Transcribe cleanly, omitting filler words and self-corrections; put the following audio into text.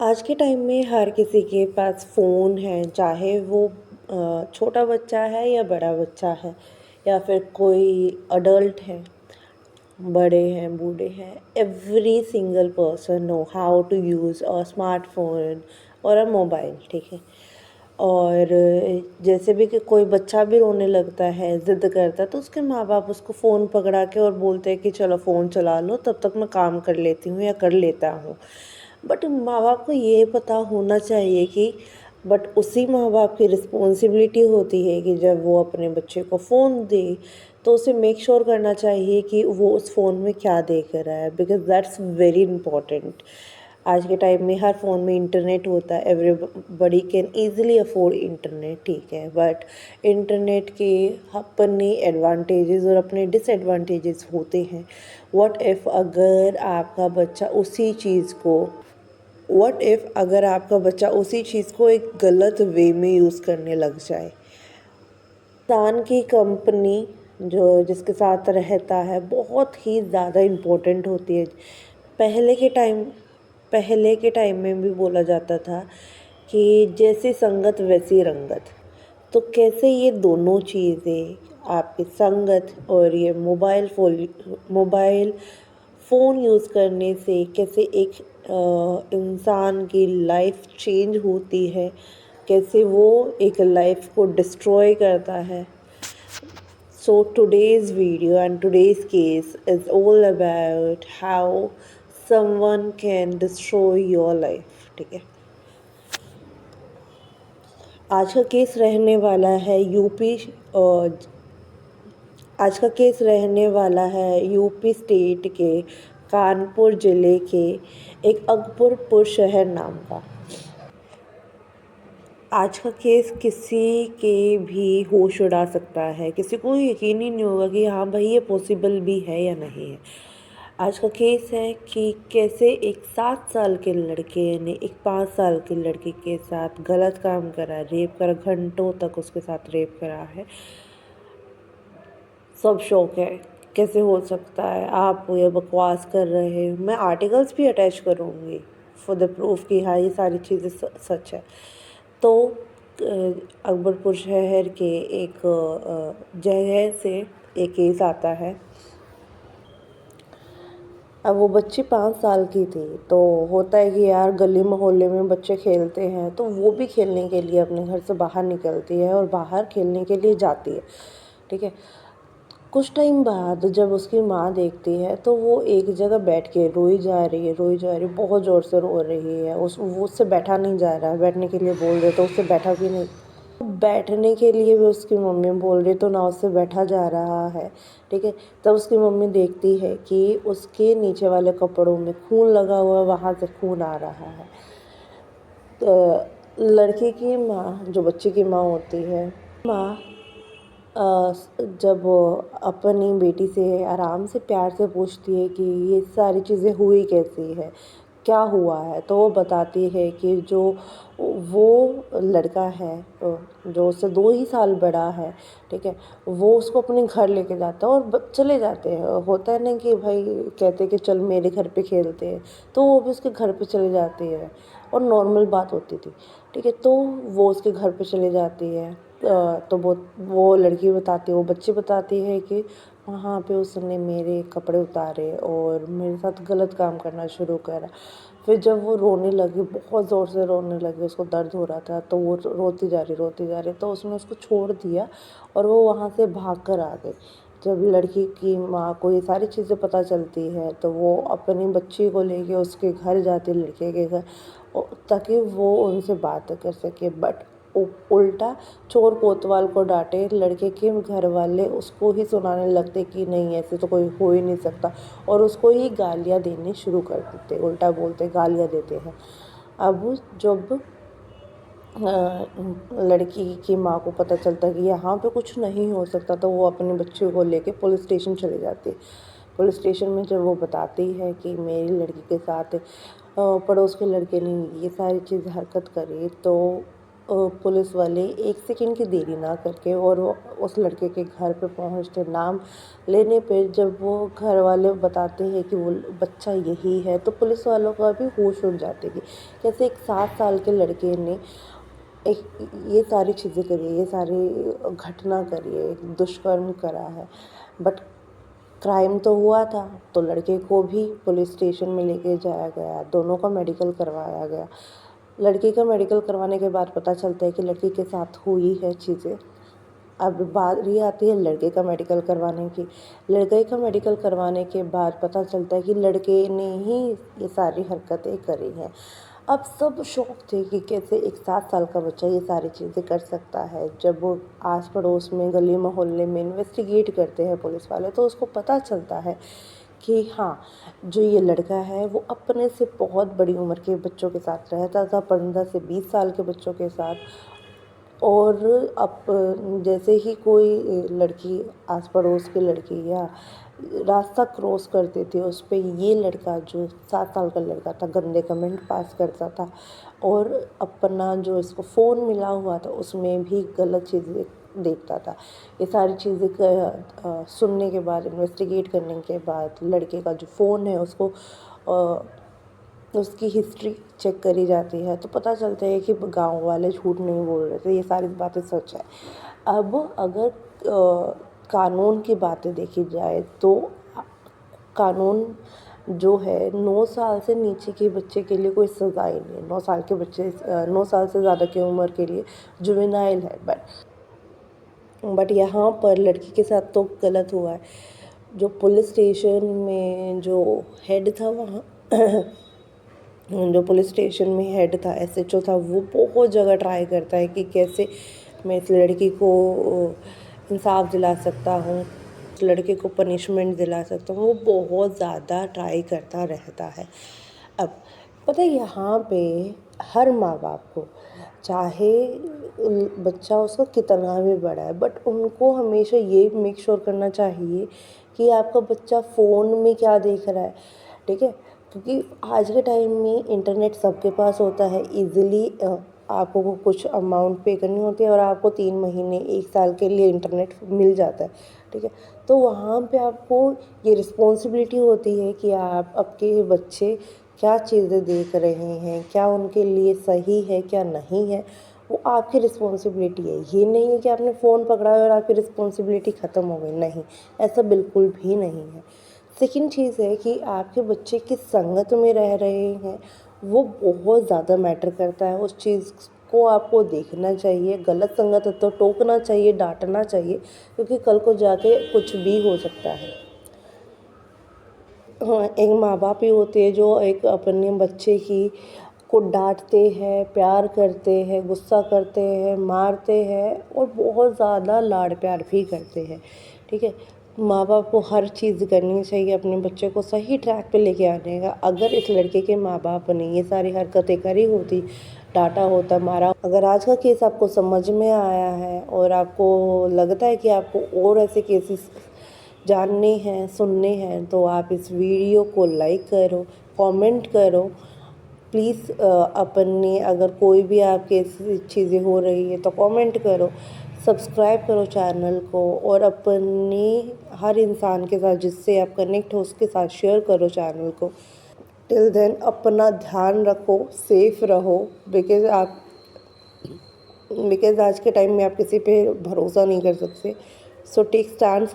आज के टाइम में हर किसी के पास फ़ोन है, चाहे वो छोटा बच्चा है या बड़ा बच्चा है या फिर कोई अडल्ट है, बड़े हैं, बूढ़े हैं। Every single person know how to use a smartphone और अ मोबाइल, ठीक है। और जैसे भी कि कोई बच्चा भी रोने लगता है, ज़िद करता है, तो उसके माँ-बाप उसको फ़ोन पकड़ा के और बोलते हैं कि चलो फ़ोन चला लो, तब तक मैं काम कर लेती हूँ या कर लेता हूँ। बट माँ-बाप को ये पता होना चाहिए कि बट उसी माँ-बाप की रिस्पॉन्सिबिलिटी होती है कि जब वो अपने बच्चे को फ़ोन दे, तो उसे मेक श्योर करना चाहिए कि वो उस फ़ोन में क्या देख रहा है, बिकॉज़ दैट्स वेरी इम्पोर्टेंट। आज के टाइम में हर फ़ोन में इंटरनेट होता है, everybody can easily afford internet, ठीक है। बट इंटरनेट के अपने एडवांटेजेस और अपने डिसएडवांटेजेस होते हैं। व्हाट इफ़ अगर आपका बच्चा उसी चीज़ को व्हाट इफ़ अगर आपका बच्चा उसी चीज़ को एक गलत वे में यूज़ करने लग जाए। इंसान की कंपनी जो जिसके साथ रहता है बहुत ही ज़्यादा इम्पोर्टेंट होती है। पहले के टाइम पहले के टाइम में भी बोला जाता था कि जैसी संगत वैसी रंगत। तो कैसे ये दोनों चीज़ें, आपकी संगत और ये मोबाइल फ़ोन यूज़ करने से कैसे एक इंसान की लाइफ चेंज होती है, कैसे वो एक लाइफ को डिस्ट्रॉय करता है। So today's video and today's case is all about how someone can destroy your life, ठीक है। आज का केस रहने वाला है आज का केस रहने वाला है यूपी स्टेट के कानपुर ज़िले के एक अकबरपुर शहर नाम का। आज का केस किसी के भी होश उड़ा सकता है, किसी को यकीन ही नहीं होगा कि हाँ भाई ये पॉसिबल भी है या नहीं है। आज का केस है कि कैसे एक 7 साल के लड़के ने एक 5 साल की लड़की के साथ गलत काम करा, रेप करा, घंटों तक उसके साथ रेप करा है। सब शौक है, कैसे हो सकता है, आप ये बकवास कर रहे हो। मैं आर्टिकल्स भी अटैच करूँगी फॉर द प्रूफ कि हाँ ये सारी चीज़ें सच है। तो अकबरपुर शहर के एक जगह से एक केस आता है। अब वो बच्ची 5 साल की थी, तो होता है कि यार गली मोहल्ले में बच्चे खेलते हैं, तो वो भी खेलने के लिए अपने घर से बाहर निकलती है और बाहर खेलने के लिए जाती है, ठीक है। कुछ टाइम बाद जब उसकी माँ देखती है तो वो एक जगह बैठ के रोई जा रही है, बहुत ज़ोर से रो रही है। वो उससे बैठा नहीं जा रहा है, बैठने के लिए बोल रहे तो उससे बैठा भी नहीं, बैठने के लिए भी उसकी मम्मी बोल रही तो ना उससे बैठा जा रहा है, ठीक है। तब उसकी मम्मी देखती है कि उसके नीचे वाले कपड़ों में खून लगा हुआ है, वहाँ से खून आ रहा है। तो लड़की की माँ, जो बच्चे की माँ होती है, माँ जब वो अपनी बेटी से आराम से प्यार से पूछती है कि ये सारी चीज़ें हुई कैसी है, क्या हुआ है, तो वो बताती है कि जो वो लड़का है जो उससे 2 ही साल बड़ा है, ठीक है, वो उसको अपने घर लेके जाता है और चले जाते हैं। होता है ना कि भाई कहते हैं कि चल मेरे घर पे खेलते हैं, तो वो भी उसके घर पे चली जाती है और नॉर्मल बात होती थी, ठीक है। तो वो उसके घर पे चली जाती है। तो वो लड़की बताती है, वो बच्ची बताती है कि वहाँ पे उसने मेरे कपड़े उतारे और मेरे साथ गलत काम करना शुरू करा। फिर जब वो रोने लगी, बहुत ज़ोर से रोने लगी, उसको दर्द हो रहा था, तो वो रोती जा रही, तो उसने उसको छोड़ दिया और वो वहाँ से भाग कर आ गई। जब लड़की की माँ को ये सारी चीज़ें पता चलती है, तो वो अपनी बच्ची को लेके उसके घर जाती है, लड़के के घर, ताकि वो उनसे बात कर सके। बट उल्टा चोर कोतवाल को डांटे, लड़के के घर वाले उसको ही सुनाने लगते कि नहीं ऐसे तो कोई हो ही नहीं सकता, और उसको ही गालियाँ देनी शुरू कर देते, उल्टा बोलते गालियाँ देते हैं। अब जब लड़की की माँ को पता चलता कि यहाँ पे कुछ नहीं हो सकता, तो वो अपने बच्चे को लेके पुलिस स्टेशन चली जाती है। पुलिस स्टेशन में जब वो बताती है कि मेरी लड़की के साथ पड़ोस के लड़के ने ये सारी चीज़ हरकत करी, तो पुलिस वाले एक सेकंड की देरी ना करके और वो उस लड़के के घर पे पहुंचते। नाम लेने पे जब वो घर वाले बताते हैं कि वो बच्चा यही है, तो पुलिस वालों का भी होश उड़ जाते कि कैसे एक 7 साल के लड़के ने एक ये सारी चीज़ें करी है, ये सारी घटना करी है, एक दुष्कर्म करा है। बट क्राइम तो हुआ था, तो लड़के को भी पुलिस स्टेशन में लेके जाया गया, दोनों का मेडिकल करवाया गया। लड़के का मेडिकल करवाने के बाद पता चलता है कि लड़की के साथ हुई है चीज़ें। अब बारी आती है लड़के का मेडिकल करवाने की। लड़के का मेडिकल करवाने के बाद पता चलता है कि लड़के ने ही ये सारी हरकतें करी हैं। अब सब शॉक थे कि कैसे एक 7 साल का बच्चा ये सारी चीज़ें कर सकता है। जब वो आस पड़ोस में गली मोहल्ले में इन्वेस्टिगेट करते हैं पुलिस वाले, तो उसको पता चलता है कि हाँ, जो ये लड़का है वो अपने से बहुत बड़ी उम्र के बच्चों के साथ रहता था, 15 से 20 साल के बच्चों के साथ। और अब जैसे ही कोई लड़की आस पड़ोस की लड़की या रास्ता क्रॉस करती थी, उस पे ये लड़का जो 7 साल का लड़का था गंदे कमेंट पास करता था और अपना जो इसको फ़ोन मिला हुआ था उसमें भी गलत चीज़ें देखता था। ये सारी चीज़ें सुनने के बाद, इन्वेस्टिगेट करने के बाद लड़के का जो फ़ोन है उसको उसकी हिस्ट्री चेक करी जाती है, तो पता चलता है कि गाँव वाले झूठ नहीं बोल रहे थे, ये सारी बातें सच है। अब अगर कानून की बातें देखी जाए तो कानून जो है 9 साल से नीचे के बच्चे के लिए कोई सज़ा ही नहीं है। 9 साल के बच्चे 9 साल से ज़्यादा की उम्र के लिए जुवेनाइल है। बट यहाँ पर लड़की के साथ तो गलत हुआ है। जो पुलिस स्टेशन में जो हेड था वहाँ जो पुलिस स्टेशन में हेड था, एसएचओ था, वो बहुत जगह ट्राई करता है कि कैसे मैं इस लड़की को इंसाफ दिला सकता हूँ, इस लड़के को पनिशमेंट दिला सकता हूँ। वो बहुत ज़्यादा ट्राई करता रहता है। अब पता है यहाँ पे हर माँ बाप को, चाहे बच्चा उसका कितना भी बड़ा है, बट उनको हमेशा ये मेक श्योर करना चाहिए कि आपका बच्चा फ़ोन में क्या देख रहा है, ठीक है? क्योंकि आज के टाइम में इंटरनेट सबके पास होता है, ईज़िली आपको कुछ अमाउंट पे करनी होती है और आपको 3 महीने 1 साल के लिए इंटरनेट मिल जाता है, ठीक है? तो वहाँ पे आपको ये रिस्पॉन्सिबिलिटी होती है कि आप आपके बच्चे क्या चीज़ें देख रहे हैं, क्या उनके लिए सही है, क्या नहीं है, वो आपकी रिस्पॉन्सिबिलिटी है। ये नहीं है कि आपने फ़ोन पकड़ा और आपकी रिस्पॉन्सिबिलिटी ख़त्म हो गई, नहीं, ऐसा बिल्कुल भी नहीं है। सेकंड चीज़ है कि आपके बच्चे किस संगत में रह रहे हैं, वो बहुत ज़्यादा मैटर करता है। उस चीज़ को आपको देखना चाहिए। गलत संगत है तो टोकना चाहिए, डाँटना चाहिए, क्योंकि कल को जाके कुछ भी हो सकता है। हाँ, एक माँ बाप ही होते हैं जो एक अपने बच्चे की को डाँटते हैं, प्यार करते हैं, गुस्सा करते हैं, मारते हैं और बहुत ज़्यादा लाड प्यार भी करते हैं, ठीक है? माँ बाप को हर चीज़ करनी चाहिए अपने बच्चे को सही ट्रैक पे लेके आने का। अगर इस लड़के के माँ बाप ने ये सारी हरकतें करी होती, डाँटा होता, मारा, अगर आज का केस आपको समझ में आया है और आपको लगता है कि आपको और ऐसे केसेस जानने हैं, सुनने हैं, तो आप इस वीडियो को लाइक करो, कमेंट करो। प्लीज़ अपने अगर कोई भी आपके ऐसी चीज़ें हो रही है तो कमेंट करो, सब्सक्राइब करो चैनल को और अपने हर इंसान के साथ जिससे आप कनेक्ट हो उसके साथ शेयर करो चैनल को। टिल देन अपना ध्यान रखो, सेफ रहो, बिकॉज़ आज के टाइम में आप किसी पे भरोसा नहीं कर सकते। So take stand.